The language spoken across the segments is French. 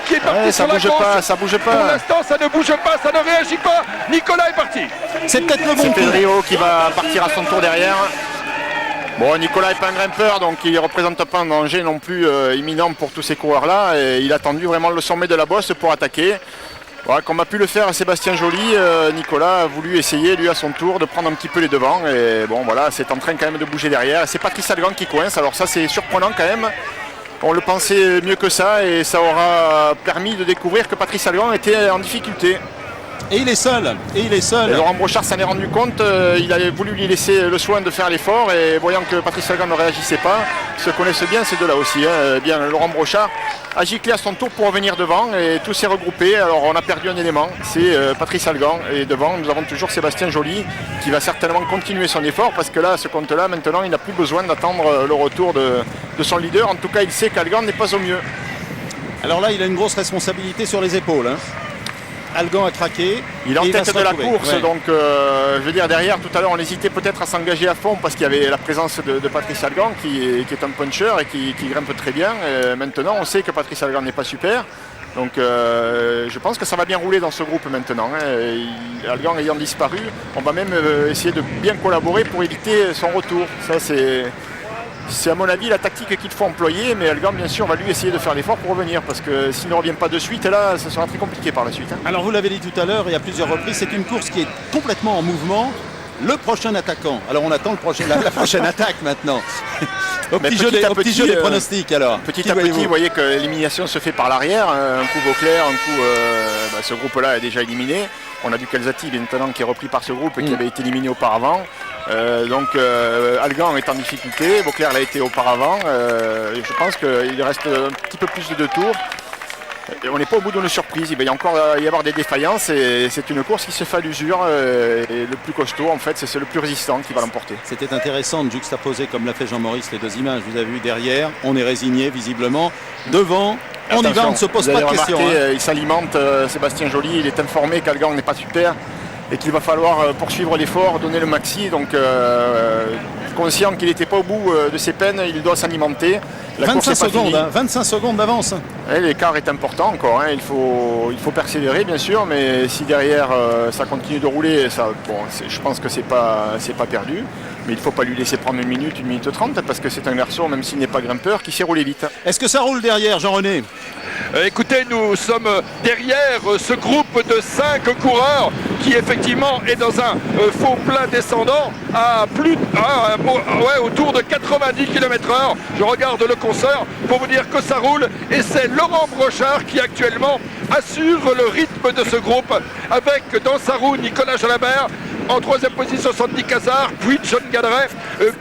qui est parti sur la gauche. Ça bouge pas. Pour l'instant, ça ne bouge pas, ça ne réagit pas. Nicolas est parti. C'est peut-être le bon C'est coup. Pedrigo qui va partir à son tour derrière. Bon, Nicolas n'est pas un grimpeur, donc il ne représente pas un danger non plus imminent pour tous ces coureurs-là. Et il a attendu vraiment le sommet de la bosse pour attaquer. Voilà, comme a pu le faire Sébastien Joly, Nicolas a voulu essayer, lui, à son tour, de prendre un petit peu les devants. Et bon, voilà, c'est en train quand même de bouger derrière. C'est Patrice Algan qui coince, alors ça, c'est surprenant quand même. On le pensait mieux que ça et ça aura permis de découvrir que Patrice Algan était en difficulté. Et il est seul. Et Laurent Brochard s'en est rendu compte, il avait voulu lui laisser le soin de faire l'effort et voyant que Patrice Algan ne réagissait pas, ils se connaissent bien ces deux-là aussi. Bien, Laurent Brochard a giclé à son tour pour revenir devant et tout s'est regroupé. Alors on a perdu un élément, c'est Patrice Algan. Et devant, nous avons toujours Sébastien Joly qui va certainement continuer son effort parce que là, à ce compte-là, maintenant, il n'a plus besoin d'attendre le retour de son leader. En tout cas, il sait qu'Algan n'est pas au mieux. Alors là, il a une grosse responsabilité sur les épaules. Algan a craqué. Il est en tête de la course, ouais. donc je veux dire derrière, tout à l'heure on hésitait peut-être à s'engager à fond parce qu'il y avait la présence de Patrice Algan qui est un puncher et qui grimpe très bien. Et maintenant on sait que Patrice Algan n'est pas super. Donc je pense que ça va bien rouler dans ce groupe maintenant. Algan ayant disparu, on va même essayer de bien collaborer pour éviter son retour. Ça c'est à mon avis la tactique qu'il faut employer, mais Algan bien sûr va lui essayer de faire l'effort pour revenir parce que s'il ne revient pas de suite, là ça sera très compliqué par la suite. Alors vous l'avez dit tout à l'heure et à plusieurs reprises, c'est une course qui est complètement en mouvement. Le prochain attaquant. Alors on attend la prochaine attaque maintenant. Au petit jeu des pronostics alors. Petit à petit, vous voyez que l'élimination se fait par l'arrière. Un coup Vauclair, un coup ce groupe-là est déjà éliminé. On a vu Calzati maintenant qui est repris par ce groupe et qui avait été éliminé auparavant. Algan est en difficulté, Vauclair l'a été auparavant. Je pense qu'il reste un petit peu plus de 2 tours. Et on n'est pas au bout d'une surprise, il va y encore y avoir des défaillances et c'est une course qui se fait à l'usure et le plus costaud en fait c'est le plus résistant qui va l'emporter. C'était intéressant de juxtaposer comme l'a fait Jean-Maurice les deux images, vous avez vu derrière, on est résigné visiblement, devant, on y va, on ne se pose pas de questions. Il s'alimente, Sébastien Joly, il est informé qu'Algan n'est pas super et qu'il va falloir poursuivre l'effort, donner le maxi, donc conscient qu'il n'était pas au bout de ses peines, il doit s'alimenter. 25 secondes, 25 secondes d'avance. L'écart est important encore, il faut persévérer bien sûr, mais si derrière ça continue de rouler, je pense que c'est pas perdu. Mais il ne faut pas lui laisser prendre 1 minute 30 parce que c'est un garçon, même s'il n'est pas grimpeur, qui sait rouler vite. Est-ce que ça roule derrière, Jean-René ? Écoutez, nous sommes derrière ce groupe de 5 coureurs qui effectivement est dans un faux plat descendant à autour de 90 km/h. Je regarde le curseur pour vous dire que ça roule et c'est Laurent Brochard qui actuellement assure le rythme de ce groupe avec dans sa roue Nicolas Jalabert. En 3e position, Sandy Cazard, puis John Gadret,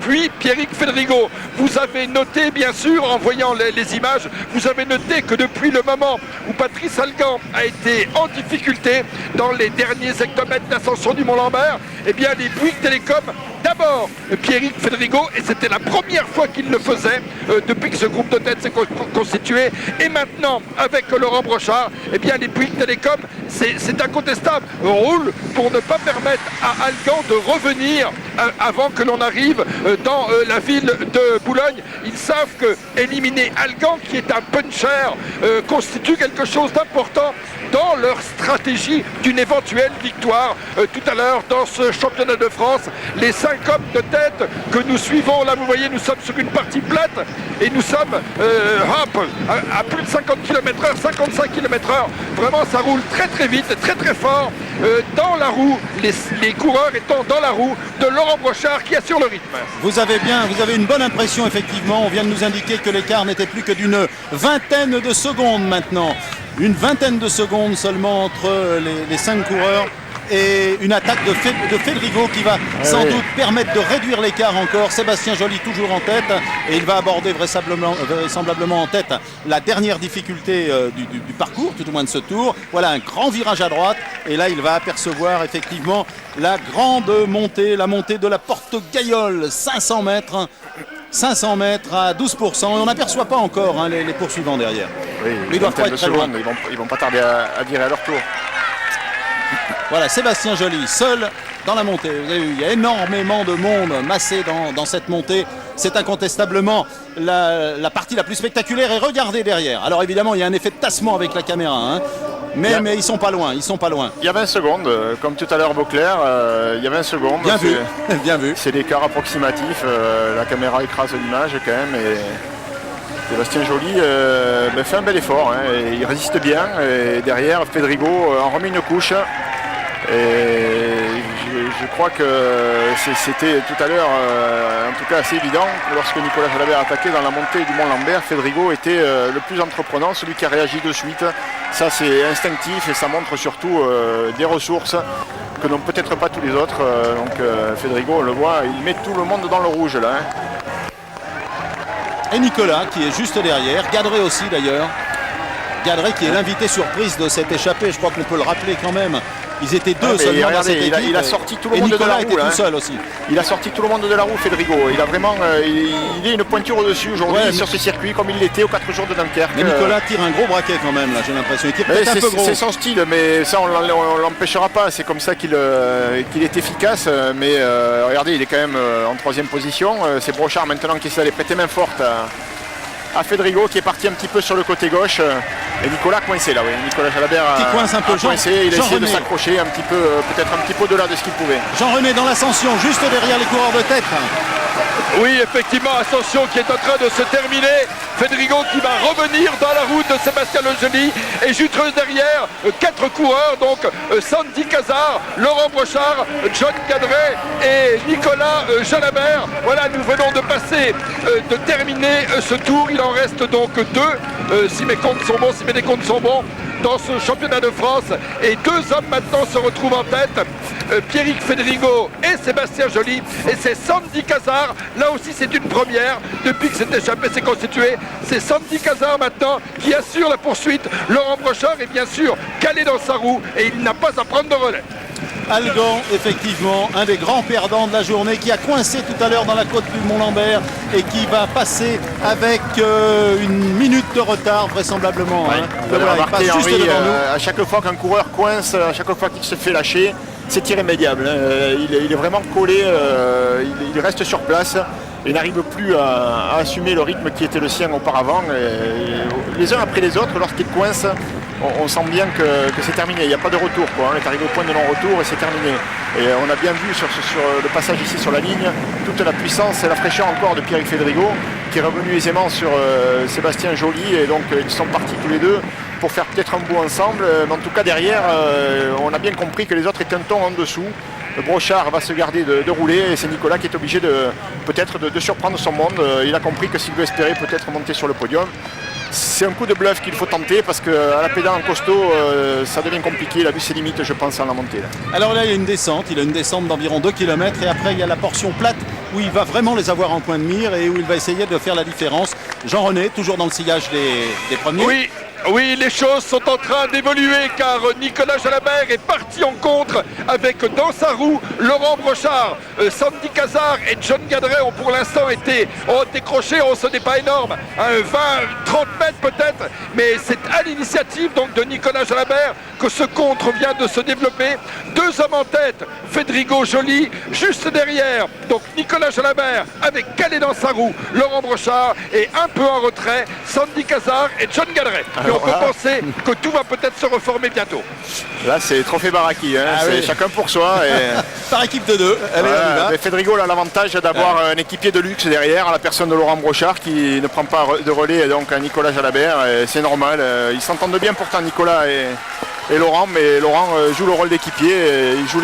puis Pierrick Fedrigo. Vous avez noté, bien sûr, en voyant les images, vous avez noté que depuis le moment où Patrice Algan a été en difficulté dans les derniers hectomètres d'ascension du Mont-Lambert, eh bien, les Bouygues Télécom, d'abord Pierrick Fedrigo, et c'était la première fois qu'il le faisait depuis que ce groupe de tête s'est constitué, et maintenant, avec Laurent Brochard, eh bien, les Bouygues Télécom, c'est incontestable, roule pour ne pas permettre à Algan de revenir avant que l'on arrive dans la ville de Boulogne. Ils savent que éliminer Algan, qui est un puncher, constitue quelque chose d'important dans leur stratégie d'une éventuelle victoire. Tout à l'heure, dans ce championnat de France, les 5 hommes de tête que nous suivons, là vous voyez, nous sommes sur une partie plate et nous sommes à plus de 50 km/h, 55 km/h. Vraiment, ça roule très très vite, très très fort dans la roue, les coureurs étant dans la roue de Laurent Brochard qui assure le rythme. Vous avez une bonne impression effectivement, on vient de nous indiquer que l'écart n'était plus que d'une vingtaine de secondes maintenant. Une vingtaine de secondes seulement entre les 5 coureurs et une attaque de Fedrigo qui va sans doute permettre de réduire l'écart encore. Sébastien Joly toujours en tête et il va aborder vraisemblablement en tête la dernière difficulté du parcours, tout au moins de ce tour. Voilà un grand virage à droite et là il va apercevoir effectivement la grande montée, la montée de la Porte Gaillol, 500 mètres. 500 mètres à 12%, et on n'aperçoit pas encore les poursuivants derrière. Oui, ils doivent pas être très loin. Ils vont pas tarder à virer à leur tour. Voilà, Sébastien Joly, seul dans la montée. Vous avez vu, il y a énormément de monde massé dans cette montée. C'est incontestablement la partie la plus spectaculaire. Et regardez derrière. Alors évidemment, il y a un effet de tassement avec la caméra, hein. Mais ils sont pas loin, ils sont pas loin. Il y a 20 secondes, comme tout à l'heure Beauclerc, il y a 20 secondes. Bien vu, bien vu. C'est l'écart approximatif, la caméra écrase l'image quand même. Et Sébastien Joly fait un bel effort, hein, et il résiste bien. Et derrière, Fedrigo en remet une couche. Et je crois que c'était tout à l'heure, en tout cas assez évident, lorsque Nicolas Jalabert attaquait dans la montée du Mont Lambert, Fedrigo était le plus entreprenant, celui qui a réagi de suite. Ça c'est instinctif et ça montre surtout des ressources que n'ont peut-être pas tous les autres. Fedrigo, on le voit, il met tout le monde dans le rouge là. Hein. Et Nicolas qui est juste derrière, Gadret aussi d'ailleurs. Gadret qui est l'invité surprise de cette échappée, je crois qu'on peut le rappeler quand même. Ils étaient deux seulement dans cette équipe. Il a sorti tout le monde de la roue. Était tout seul aussi. Il a sorti tout le monde de la roue, Fedrigo. Il a vraiment, il est une pointure au-dessus aujourd'hui sur ce circuit, comme il l'était aux 4 jours de Dunkerque. Mais Nicolas tire un gros braquet quand même, là, j'ai l'impression. Il tire peut-être un peu gros. C'est son style, mais ça on l'empêchera pas. C'est comme ça qu'il est efficace. Mais regardez, il est quand même en 3e position. C'est Brochard maintenant qui essaie d'aller prêter main forte à Fedrigo qui est parti un petit peu sur le côté gauche et Nicolas coincé là, oui. Nicolas Jalabert qui coince un peu coincé, il a essayé de s'accrocher un petit peu, peut-être un petit peu au-delà de ce qu'il pouvait. Jean-René dans l'ascension, juste derrière les coureurs de tête. Oui, effectivement, ascension qui est en train de se terminer. Fedrigo qui va revenir dans la route de Sébastien Joly et juste derrière 4 coureurs, donc Sandy Cazard, Laurent Brochard, John Gadret et Nicolas Jalabert. Voilà, nous venons de passer, de terminer ce tour. Il en reste donc 2, si mes comptes sont bons, si mes décomptes sont bons, dans ce championnat de France. Et 2 hommes maintenant se retrouvent en tête, Pierrick Fedrigo et Sébastien Joly. Et c'est Sandy Cazard, là aussi c'est une première, depuis que cette échappée s'est constituée. C'est Sandy Cazard maintenant qui assure la poursuite. Laurent Brochard est bien sûr calé dans sa roue et il n'a pas à prendre de relais. Algan, effectivement, un des grands perdants de la journée qui a coincé tout à l'heure dans la côte du Mont-Lambert et qui va passer avec une minute de retard vraisemblablement. Oui. Hein. Voilà, il passe juste Henry, devant nous. à chaque fois qu'un coureur coince, à chaque fois qu'il se fait lâcher, c'est irrémédiable. Il est vraiment collé, il reste sur place. Il n'arrive plus à assumer le rythme qui était le sien auparavant. Et les uns après les autres, lorsqu'il coince, on sent bien que c'est terminé. Il n'y a pas de retour, quoi. On est arrivé au point de non-retour et c'est terminé. Et on a bien vu sur le passage ici sur la ligne toute la puissance et la fraîcheur encore de Pierrick Fedrigo qui est revenu aisément sur Sébastien Joly. Et donc ils sont partis tous les deux pour faire peut-être un bout ensemble. Mais en tout cas derrière, on a bien compris que les autres étaient un ton en dessous. Brochard va se garder de rouler et c'est Nicolas qui est obligé peut-être de surprendre son monde. Il a compris que s'il veut espérer peut-être monter sur le podium, c'est un coup de bluff qu'il faut tenter parce qu'à la pédale en costaud, ça devient compliqué. Il a vu ses limites, je pense, à la montée. Là. Alors là, il y a une descente. Il a une descente d'environ 2 km et après, il y a la portion plate où il va vraiment les avoir en point de mire et où il va essayer de faire la différence. Jean-René, toujours dans le sillage des premiers. Oui, les choses sont en train d'évoluer car Nicolas Jalabert est parti en contre avec dans sa roue Laurent Brochard, Sandy Cazard et John Gadret ont pour l'instant été décrochés. Ce n'est pas énorme, 20-30 mètres peut-être, mais c'est à l'initiative donc de Nicolas Jalabert que ce contre vient de se développer. 2 hommes en tête, Fedrigo Joly, juste derrière, donc Nicolas Jalabert avec calé dans sa roue Laurent Brochard et un peu en retrait Sandy Cazard et John Gadret. On peut penser que tout va peut-être se reformer bientôt. Là, c'est trophée Baraki, hein. C'est chacun pour soi. Et... Par équipe de 2. Allez, on y va. Mais Fedrigo a l'avantage d'avoir un équipier de luxe derrière, à la personne de Laurent Brochard qui ne prend pas de relais, donc à Nicolas Jalabert. C'est normal. Ils s'entendent bien pourtant, Nicolas et Laurent, mais Laurent joue le rôle d'équipier, il joue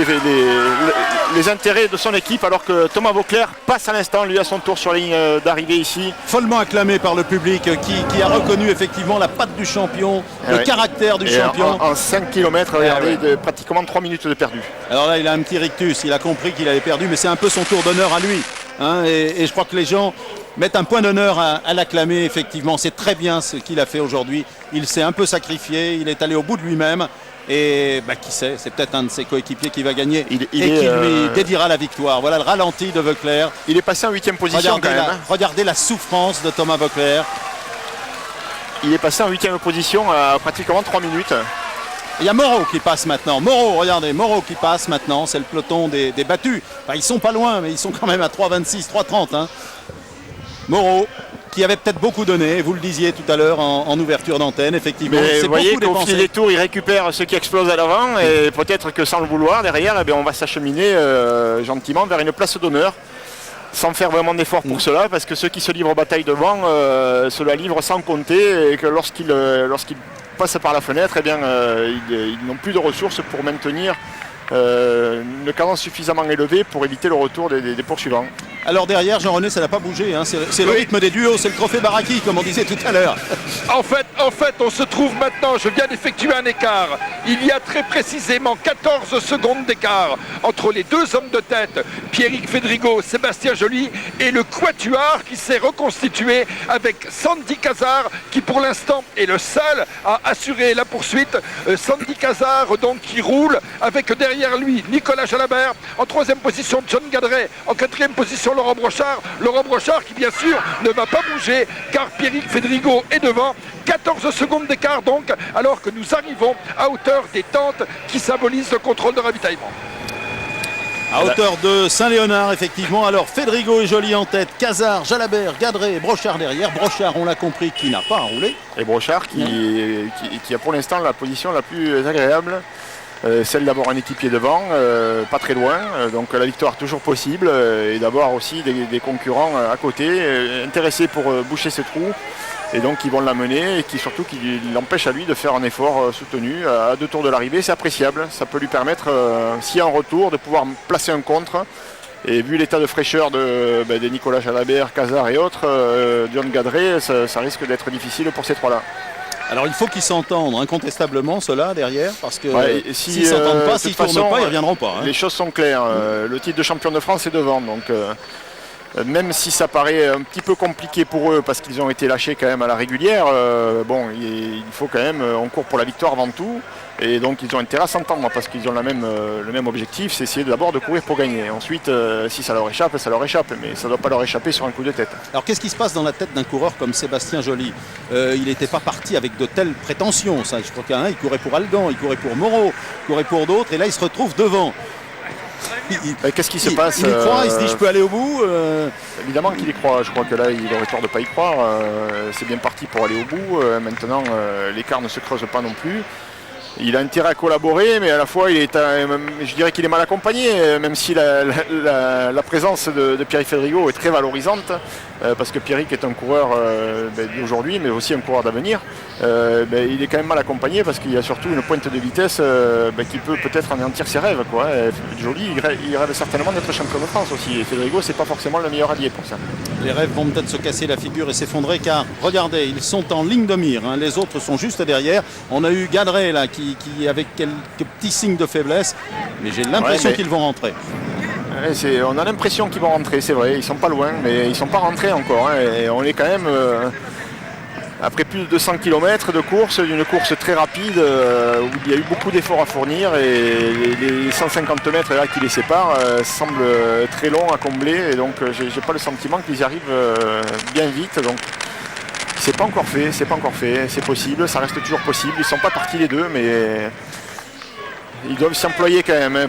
les intérêts de son équipe, alors que Thomas Vauclair passe à l'instant, lui à son tour sur la ligne d'arrivée ici. Follement acclamé par le public qui a reconnu effectivement la patte du champion, le caractère du champion. En 5 km, regardez, pratiquement 3 minutes de perdu. Alors là, il a un petit rictus, il a compris qu'il avait perdu, mais c'est un peu son tour d'honneur à lui. Hein, et je crois que les gens mettent un point d'honneur à l'acclamer, effectivement. C'est très bien ce qu'il a fait aujourd'hui. Il s'est un peu sacrifié, il est allé au bout de lui-même. Et qui sait, c'est peut-être un de ses coéquipiers qui va gagner et qui lui dédiera la victoire. Voilà le ralenti de Vauclair. Il est passé en 8e position quand même. Regardez la souffrance de Thomas Vauclair. Il est passé en 8e position à pratiquement 3 minutes. Il y a Moreau qui passe maintenant. Moreau, regardez, Moreau qui passe maintenant. C'est le peloton des battus. Enfin, ils sont pas loin, mais ils sont quand même à 3,26, 3,30. Hein. Moreau, qui avait peut-être beaucoup donné, vous le disiez tout à l'heure en ouverture d'antenne, effectivement. Mais vous voyez qu'au fil des tours, il récupère ceux qui explosent à l'avant et peut-être que sans le vouloir, derrière, eh bien, on va s'acheminer gentiment vers une place d'honneur. Sans faire vraiment d'effort pour cela, parce que ceux qui se livrent bataille devant se la livrent sans compter et que lorsqu'ils passent par la fenêtre, eh bien, ils n'ont plus de ressources pour maintenir une cadence suffisamment élevée pour éviter le retour des poursuivants. Alors derrière, Jean-René, ça n'a pas bougé. Hein. C'est le rythme des duos, c'est le trophée Baraki, comme on disait tout à l'heure. En fait, on se trouve maintenant, je viens d'effectuer un écart. Il y a très précisément 14 secondes d'écart entre les deux hommes de tête, Pierrick Fédrigo, Sébastien Joly, et le quatuor qui s'est reconstitué avec Sandy Cazard, qui pour l'instant est le seul à assurer la poursuite. Sandy Cazard, donc, qui roule avec derrière lui Nicolas Jalabert, en troisième position John Gadret, en quatrième position Laurent Brochard qui bien sûr ne va pas bouger car Pierrick Fédrigo est devant. 14 secondes d'écart donc, alors que nous arrivons à hauteur des tentes qui symbolisent le contrôle de ravitaillement. À hauteur de Saint-Léonard, effectivement. Alors Fédrigo et Joly en tête, Cazard, Jalabert, Gadret et Brochard derrière. Brochard, on l'a compris, qui n'a pas à rouler. Et Brochard qui a pour l'instant la position la plus agréable. Celle d'avoir un équipier devant, pas très loin, donc la victoire toujours possible, et d'avoir aussi des concurrents à côté, intéressés pour boucher ce trou, et donc qui vont l'amener, et qui surtout qui l'empêchent à lui de faire un effort soutenu à 2 tours de l'arrivée. C'est appréciable, ça peut lui permettre, s'il y a un retour, de pouvoir placer un contre. Et vu l'état de fraîcheur de Nicolas Jalabert, Cazard et autres, John Gadret, ça risque d'être difficile pour ces trois-là. Alors il faut qu'ils s'entendent incontestablement, ceux-là derrière, parce que s'ils ne si, s'entendent pas, s'ils ne tournent pas, ils ne reviendront pas. Hein. Les choses sont claires. Le titre de champion de France est devant. Donc, même si ça paraît un petit peu compliqué pour eux, parce qu'ils ont été lâchés quand même à la régulière, il faut quand même, on court pour la victoire avant tout. Et donc ils ont intérêt à s'entendre parce qu'ils ont le même objectif, c'est essayer d'abord de courir pour gagner. Ensuite, si ça leur échappe, ça leur échappe, mais ça ne doit pas leur échapper sur un coup de tête. Alors qu'est-ce qui se passe dans la tête d'un coureur comme Sébastien Joly? Il n'était pas parti avec de telles prétentions. Ça. Je crois qu'il y en a un, il courait pour Algan, il courait pour Moreau, il courait pour d'autres, et là il se retrouve devant. Qu'est-ce qui se passe? Il y croit, il se dit je peux aller au bout. Évidemment qu'il y croit, je crois que là il aurait tort de ne pas y croire. C'est bien parti pour aller au bout. Maintenant l'écart ne se creuse pas non plus. Il a intérêt à collaborer, mais à la fois je dirais qu'il est mal accompagné, même si la présence de Pierrick Fédrigo est très valorisante, parce que Pierrick est un coureur d'aujourd'hui, mais aussi un coureur d'avenir. Il est quand même mal accompagné parce qu'il y a surtout une pointe de vitesse qui peut peut-être anéantir ses rêves. Joly, il rêve certainement d'être champion de France aussi, et Fédrigo, c'est pas forcément le meilleur allié pour ça. Les rêves vont peut-être se casser la figure et s'effondrer, car regardez, ils sont en ligne de mire, hein. Les autres sont juste derrière. On a eu Gadret là qui avec quelques petits signes de faiblesse, mais j'ai l'impression qu'ils vont rentrer. On a l'impression qu'ils vont rentrer, c'est vrai, ils sont pas loin, mais ils sont pas rentrés encore, hein, et on est quand même après plus de 200 km de course, une course très rapide où il y a eu beaucoup d'efforts à fournir, et les 150 mètres là qui les séparent semblent très longs à combler, et donc j'ai pas le sentiment qu'ils y arrivent bien vite. Donc c'est pas encore fait, c'est possible, ça reste toujours possible. Ils sont pas partis les deux, mais ils doivent s'employer quand même